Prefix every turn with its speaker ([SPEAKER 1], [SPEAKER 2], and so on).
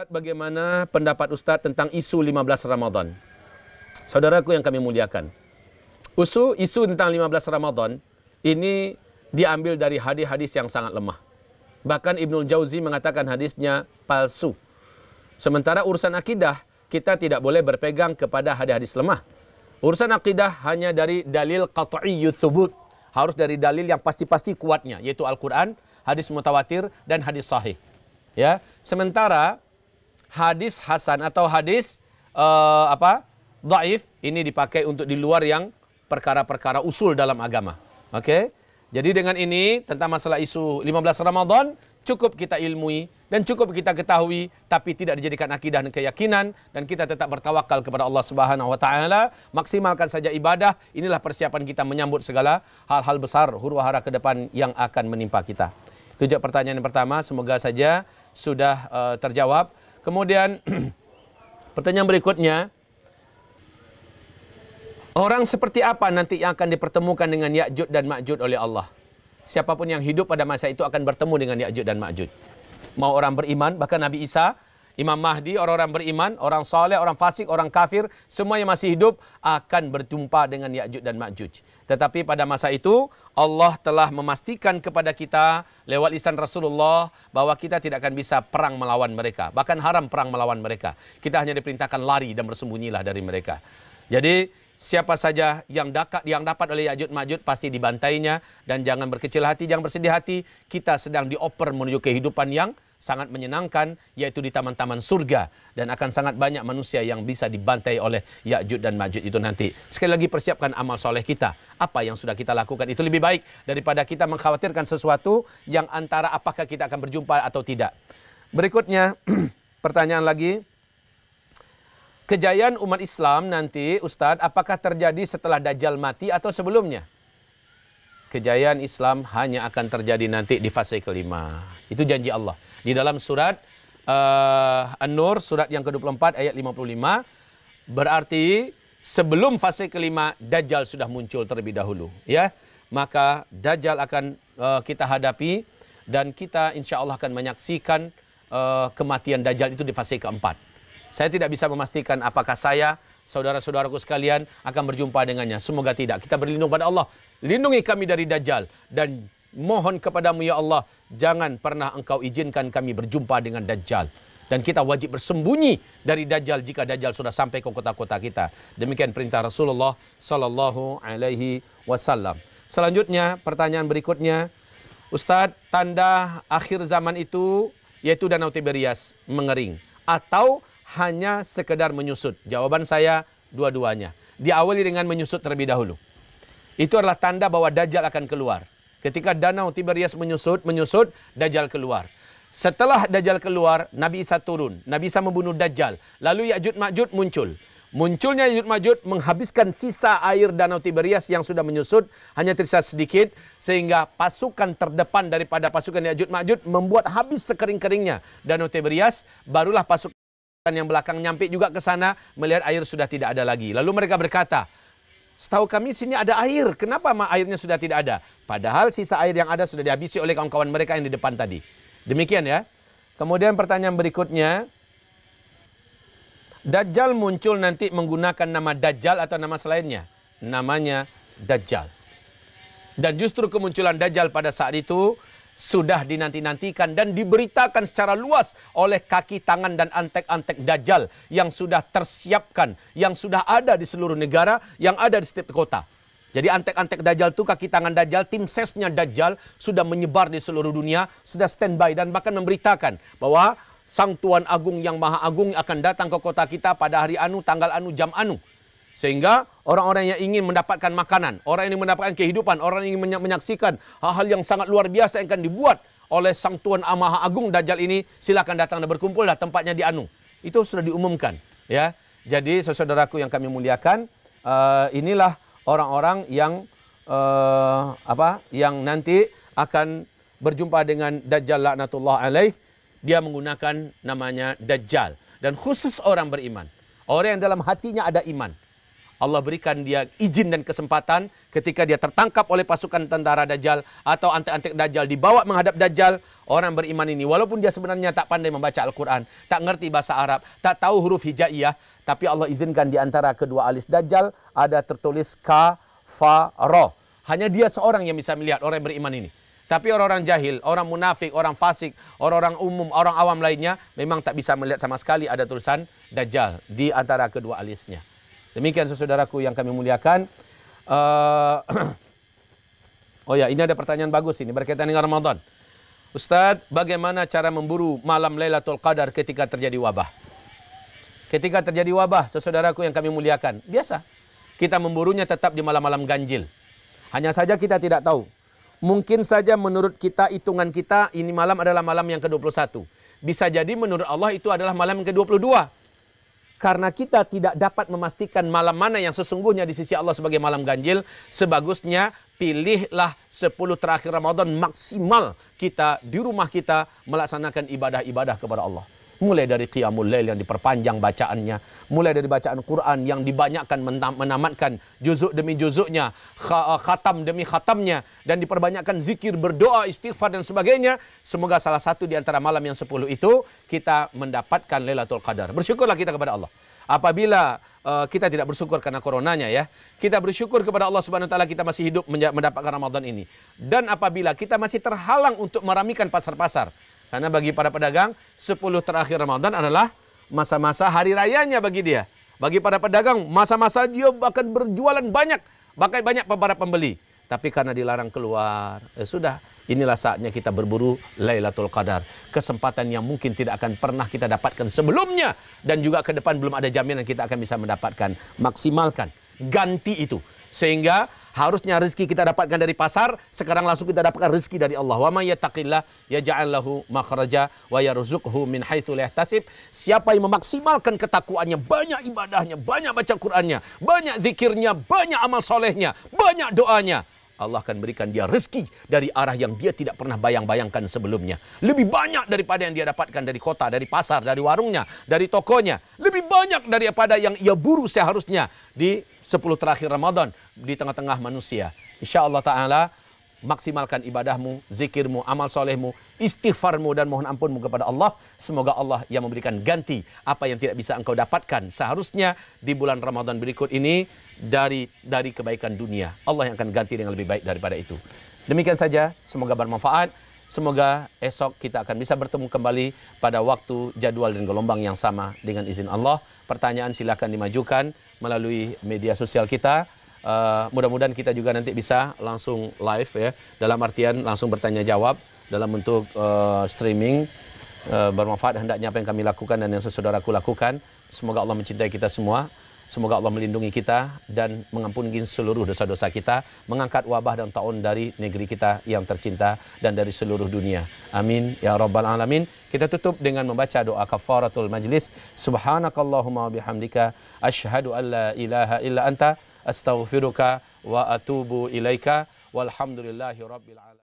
[SPEAKER 1] Ustaz, bagaimana pendapat Ustaz tentang isu 15 Ramadan? Saudaraku yang kami muliakan, isu tentang 15 Ramadan ini diambil dari hadis-hadis yang sangat lemah. Bahkan Ibnul Jauzi mengatakan hadisnya palsu. Sementara urusan akidah, kita tidak boleh berpegang kepada hadis-hadis lemah. Urusan akidah hanya dari dalil qat'iyyut thubut. Harus dari dalil yang pasti-pasti kuatnya, yaitu Al-Quran, hadis mutawatir, dan hadis sahih. Ya, sementara hadis hasan atau hadis dhaif ini dipakai untuk di luar yang perkara-perkara usul dalam agama. Oke? Jadi dengan ini tentang masalah isu 15 Ramadan cukup kita ilmui dan cukup kita ketahui, tapi tidak dijadikan akidah dan keyakinan, dan kita tetap bertawakal kepada Allah Subhanahu wa taala. Maksimalkan saja ibadah. Inilah persiapan kita menyambut segala hal-hal besar huru-hara ke depan yang akan menimpa kita. Itu pertanyaan yang pertama, semoga saja sudah terjawab. Kemudian pertanyaan berikutnya, orang seperti apa nanti yang akan dipertemukan dengan Ya'juj dan Ma'juj oleh Allah? Siapapun yang hidup pada masa itu akan bertemu dengan Ya'juj dan Ma'juj. Mau orang beriman, bahkan Nabi Isa, Imam Mahdi, orang-orang beriman, orang soleh, orang fasik, orang kafir, semua yang masih hidup akan berjumpa dengan Ya'juj dan Ma'juj. Tetapi pada masa itu Allah telah memastikan kepada kita lewat lisan Rasulullah bahwa kita tidak akan bisa perang melawan mereka. Bahkan haram perang melawan mereka. Kita hanya diperintahkan lari dan bersembunyilah dari mereka. Jadi siapa saja yang dapat oleh Ya'juj Ma'juj pasti dibantainya, dan jangan berkecil hati, jangan bersedih hati. Kita sedang dioper menuju kehidupan yang sangat menyenangkan, yaitu di taman-taman surga, dan akan sangat banyak manusia yang bisa dibantai oleh Ya'juj dan Ma'juj itu nanti. Sekali lagi persiapkan amal soleh kita. Apa yang sudah kita lakukan itu lebih baik daripada kita mengkhawatirkan sesuatu yang antara apakah kita akan berjumpa atau tidak. Berikutnya pertanyaan lagi. Kejayaan umat Islam nanti, Ustadz, apakah terjadi setelah Dajjal mati atau sebelumnya? Kejayaan Islam hanya akan terjadi nanti di fase kelima. Itu janji Allah. Di dalam surat An-Nur, surat yang ke-24 ayat 55, berarti sebelum fase kelima, Dajjal sudah muncul terlebih dahulu. Ya, maka Dajjal akan kita hadapi, dan kita insya Allah akan menyaksikan kematian Dajjal itu di fase keempat. Saya tidak bisa memastikan apakah saya, saudara-saudaraku sekalian, akan berjumpa dengannya. Semoga tidak. Kita berlindung pada Allah. Lindungi kami dari Dajjal. Dan mohon kepadamu ya Allah, jangan pernah engkau izinkan kami berjumpa dengan Dajjal. Dan kita wajib bersembunyi dari Dajjal jika Dajjal sudah sampai ke kota-kota kita. Demikian perintah Rasulullah Sallallahu Alaihi Wasallam. Selanjutnya, pertanyaan berikutnya. Ustadz, tanda akhir zaman itu, yaitu Danau Tiberias mengering. Atau hanya sekedar menyusut? Jawaban saya dua-duanya. Diawali dengan menyusut terlebih dahulu. Itu adalah tanda bahwa Dajjal akan keluar. Ketika Danau Tiberias menyusut, Dajjal keluar. Setelah Dajjal keluar, Nabi Isa turun. Nabi Isa membunuh Dajjal. Lalu Ya'juj Ma'juj muncul. Munculnya Ya'juj Ma'juj menghabiskan sisa air Danau Tiberias yang sudah menyusut, hanya tersisa sedikit, sehingga pasukan terdepan daripada pasukan Ya'juj Ma'juj membuat habis sekering-keringnya Danau Tiberias. Barulah pasukan yang belakang nyampe juga ke sana, melihat air sudah tidak ada lagi. Lalu mereka berkata, setahu kami sini ada air, kenapa airnya sudah tidak ada? Padahal sisa air yang ada sudah dihabisi oleh kawan-kawan mereka yang di depan tadi. Demikian ya. Kemudian pertanyaan berikutnya, Dajjal muncul nanti menggunakan nama Dajjal atau nama selainnya? Namanya Dajjal. Dan justru kemunculan Dajjal pada saat itu sudah dinanti-nantikan dan diberitakan secara luas oleh kaki tangan dan antek-antek Dajjal yang sudah tersiapkan, yang sudah ada di seluruh negara, yang ada di setiap kota. Jadi antek-antek Dajjal itu, kaki tangan Dajjal, tim sesnya Dajjal sudah menyebar di seluruh dunia, sudah standby dan bahkan memberitakan bahwa Sang Tuan Agung yang Maha Agung akan datang ke kota kita pada hari anu, tanggal anu, jam anu. Sehingga orang-orang yang ingin mendapatkan makanan, orang yang ingin mendapatkan kehidupan, orang yang ingin menyaksikan hal-hal yang sangat luar biasa yang akan dibuat oleh Sang Tuan Maha Agung Dajjal ini, silakan datang dan berkumpul, dah tempatnya di anu. Itu sudah diumumkan. Ya, jadi saudaraku yang kami muliakan, inilah orang-orang yang yang nanti akan berjumpa dengan Dajjal laknatullah alaih. Dia menggunakan namanya Dajjal. Dan khusus orang beriman. Orang yang dalam hatinya ada iman. Allah berikan dia izin dan kesempatan ketika dia tertangkap oleh pasukan tentara Dajjal atau antek-antek Dajjal dibawa menghadap Dajjal. Orang beriman ini walaupun dia sebenarnya tak pandai membaca Al-Quran, tak ngerti bahasa Arab, tak tahu huruf hijaiyah, tapi Allah izinkan di antara kedua alis Dajjal ada tertulis kafaro. Hanya dia seorang yang bisa melihat, orang yang beriman ini. Tapi orang-orang jahil, orang munafik, orang fasik, orang-orang umum, orang awam lainnya memang tak bisa melihat sama sekali ada tulisan Dajjal di antara kedua alisnya. Demikian saudaraku yang kami muliakan. Oh ya, ini ada pertanyaan bagus ini berkaitan dengan Ramadan. Ustaz, bagaimana cara memburu malam Lailatul Qadar ketika terjadi wabah? Ketika terjadi wabah, saudaraku yang kami muliakan, biasa. Kita memburunya tetap di malam-malam ganjil. Hanya saja kita tidak tahu. Mungkin saja menurut kita, hitungan kita, ini malam adalah malam yang ke-21. Bisa jadi menurut Allah itu adalah malam yang ke-22. Karena kita tidak dapat memastikan malam mana yang sesungguhnya di sisi Allah sebagai malam ganjil, sebagusnya pilihlah 10 terakhir Ramadan maksimal kita di rumah kita melaksanakan ibadah-ibadah kepada Allah. Mulai dari Qiyamul Lail yang diperpanjang bacaannya, mulai dari bacaan Quran yang dibanyakkan menamatkan juzuk demi juzuknya, khatam demi khatamnya, dan diperbanyakkan zikir, berdoa, istighfar dan sebagainya. Semoga salah satu di antara malam yang 10 itu kita mendapatkan Lailatul Qadar. Bersyukurlah kita kepada Allah. Apabila kita tidak bersyukur karena coronanya ya, kita bersyukur kepada Allah Subhanahu wa taala kita masih hidup mendapatkan Ramadan ini. Dan apabila kita masih terhalang untuk meramaikan pasar-pasar, karena bagi para pedagang 10 terakhir Ramadan adalah masa-masa hari rayanya bagi dia. Bagi para pedagang masa-masa dia akan berjualan banyak, bahkan banyak para pembeli. Tapi karena dilarang keluar, sudah. Inilah saatnya kita berburu Lailatul Qadar. Kesempatan yang mungkin tidak akan pernah kita dapatkan sebelumnya. Dan juga ke depan belum ada jaminan kita akan bisa mendapatkan. Maksimalkan. Ganti itu. Sehingga harusnya rezeki kita dapatkan dari pasar, sekarang langsung kita dapatkan rezeki dari Allah. Wa may yattaqillah yaj'al lahu makhraja wa yarzuqhu min haitsu la yahtasib. Siapa yang memaksimalkan ketakwaannya, banyak ibadahnya, banyak baca Qur'annya, banyak zikirnya, banyak amal solehnya, banyak doanya, Allah akan berikan dia rezeki dari arah yang dia tidak pernah bayang-bayangkan sebelumnya. Lebih banyak daripada yang dia dapatkan dari kota, dari pasar, dari warungnya, dari tokonya. Lebih banyak daripada yang ia buru seharusnya di 10 terakhir Ramadan di tengah-tengah manusia. InsyaAllah ta'ala maksimalkan ibadahmu, zikirmu, amal solehmu, istighfarmu dan mohon ampunmu kepada Allah. Semoga Allah yang memberikan ganti apa yang tidak bisa engkau dapatkan seharusnya di bulan Ramadan berikut ini dari kebaikan dunia. Allah yang akan ganti dengan lebih baik daripada itu. Demikian saja, semoga bermanfaat. Semoga esok kita akan bisa bertemu kembali pada waktu, jadwal dan gelombang yang sama dengan izin Allah. Pertanyaan silakan dimajukan melalui media sosial kita. Mudah-mudahan kita juga nanti bisa langsung live ya, dalam artian langsung bertanya jawab dalam bentuk streaming. Bermanfaat hendaknya apa yang kami lakukan dan yang saudaraku lakukan. Semoga Allah mencintai kita semua. Semoga Allah melindungi kita dan mengampuni seluruh dosa-dosa kita, mengangkat wabah dan taun dari negeri kita yang tercinta dan dari seluruh dunia. Amin ya rabbal alamin. Kita tutup dengan membaca doa kafaratul majlis. Subhanakallahumma bihamdika asyhadu an la ilaha illa anta astaghfiruka wa atubu ilaika walhamdulillahi rabbil alamin.